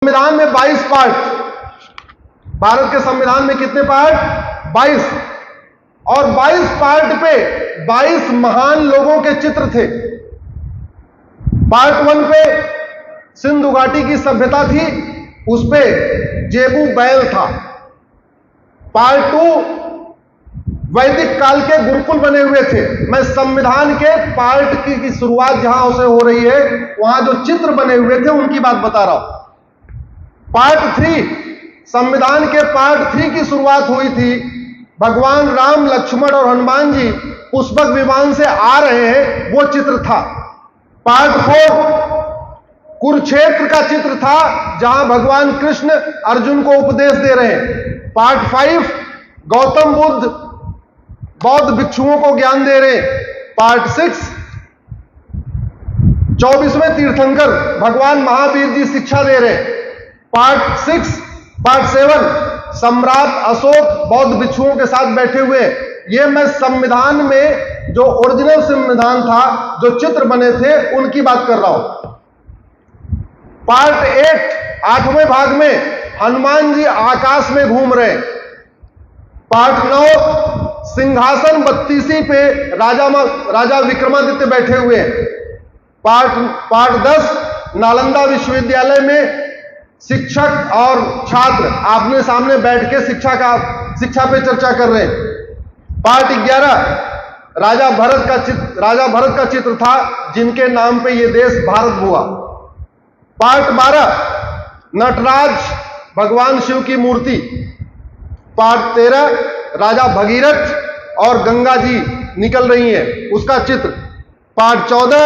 संविधान में 22 पार्ट, भारत के संविधान में कितने पार्ट? 22। और 22 पार्ट पे 22 महान लोगों के चित्र थे। पार्ट 1 पे सिंधु घाटी की सभ्यता थी, उस पे जेबू बैल था। पार्ट 2 वैदिक काल के गुरुकुल बने हुए थे। मैं संविधान के पार्ट की शुरुआत जहां से हो रही है, वहां जो चित्र बने हुए थे उनकी बात बता रहा हूं। पार्ट 3, संविधान के पार्ट 3 की शुरुआत हुई थी। भगवान राम, लक्ष्मण और हनुमान जी पुष्पक विमान से आ रहे हैं, वो चित्र था। पार्ट 4 कुरुक्षेत्र का चित्र था, जहां भगवान कृष्ण अर्जुन को उपदेश दे रहे हैं। पार्ट 5 गौतम बुद्ध बौद्ध भिक्षुओं को ज्ञान दे रहे हैं। पार्ट 6 24वें तीर्थंकर भगवान महावीर जी शिक्षा दे रहे हैं। पार्ट 7 सम्राट अशोक बौद्ध भिक्षुओं के साथ बैठे हुए। ये मैं संविधान में जो ओरिजिनल संविधान था, जो चित्र बने थे, उनकी बात कर रहा हूं। पार्ट 8 8वें भाग में हनुमान जी आकाश में घूम रहे। पार्ट 9 सिंहासन 32 पे राजा विक्रमादित्य बैठे हुए हैं। पार्ट 10 नालंदा विश्वविद्यालय में शिक्षक और छात्र आमने सामने बैठ के शिक्षा पे चर्चा कर रहे हैं। पार्ट 11 राजा भरत का चित्र था, जिनके नाम पे ये देश भारत हुआ। पार्ट 12 नटराज भगवान शिव की मूर्ति। पार्ट 13 राजा भगीरथ और गंगा जी निकल रही हैं, उसका चित्र। पार्ट 14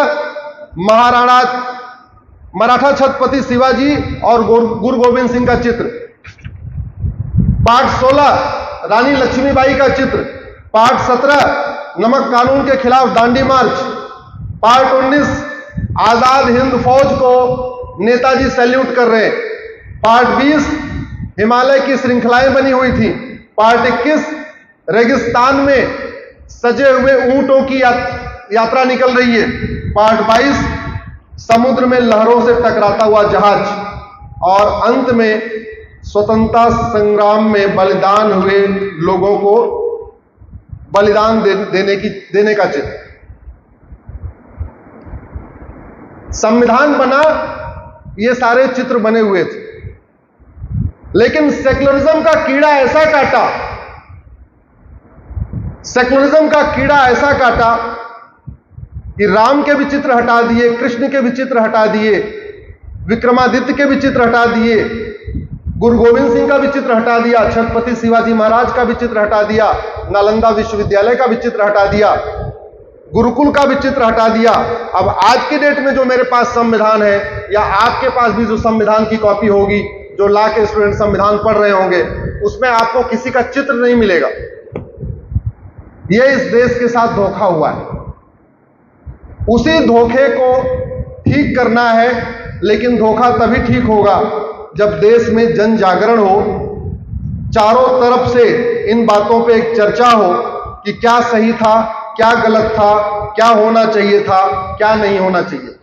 मराठा छत्रपति शिवाजी और गुरु गोविंद सिंह का चित्र। पार्ट 16 रानी लक्ष्मीबाई का चित्र। पार्ट 17 नमक कानून के खिलाफ दांडी मार्च। पार्ट 19 आजाद हिंद फौज को नेताजी सैल्यूट कर रहे हैं। पार्ट 20 हिमालय की श्रृंखलाएं बनी हुई थी। पार्ट 21 रेगिस्तान में सजे हुए ऊंटों की यात्रा निकल रही है। पार्ट 22 समुद्र में लहरों से टकराता हुआ जहाज। और अंत में स्वतंत्रता संग्राम में बलिदान हुए लोगों को बलिदान देने का चित्र। संविधान बना, ये सारे चित्र बने हुए थे। लेकिन सेक्युलरिज्म का कीड़ा ऐसा काटा कि राम के भी चित्र हटा दिए, कृष्ण के भी चित्र हटा दिए, विक्रमादित्य के भी चित्र हटा दिए, गुरु गोविंद सिंह का भी चित्र हटा दिया, छत्रपति शिवाजी महाराज का भी चित्र हटा दिया, नालंदा विश्वविद्यालय का भी चित्र हटा दिया, गुरुकुल का भी चित्र हटा दिया। अब आज की डेट में जो मेरे पास संविधान है, या आपके पास भी जो संविधान की कॉपी होगी, जो लॉ के स्टूडेंट संविधान पढ़ रहे होंगे, उसमें आपको किसी का चित्र नहीं मिलेगा। यह इस देश के साथ धोखा हुआ है। उसी धोखे को ठीक करना है, लेकिन धोखा तभी ठीक होगा जब देश में जन जागरण हो, चारों तरफ से इन बातों पे एक चर्चा हो कि क्या सही था, क्या गलत था, क्या होना चाहिए था, क्या नहीं होना चाहिए।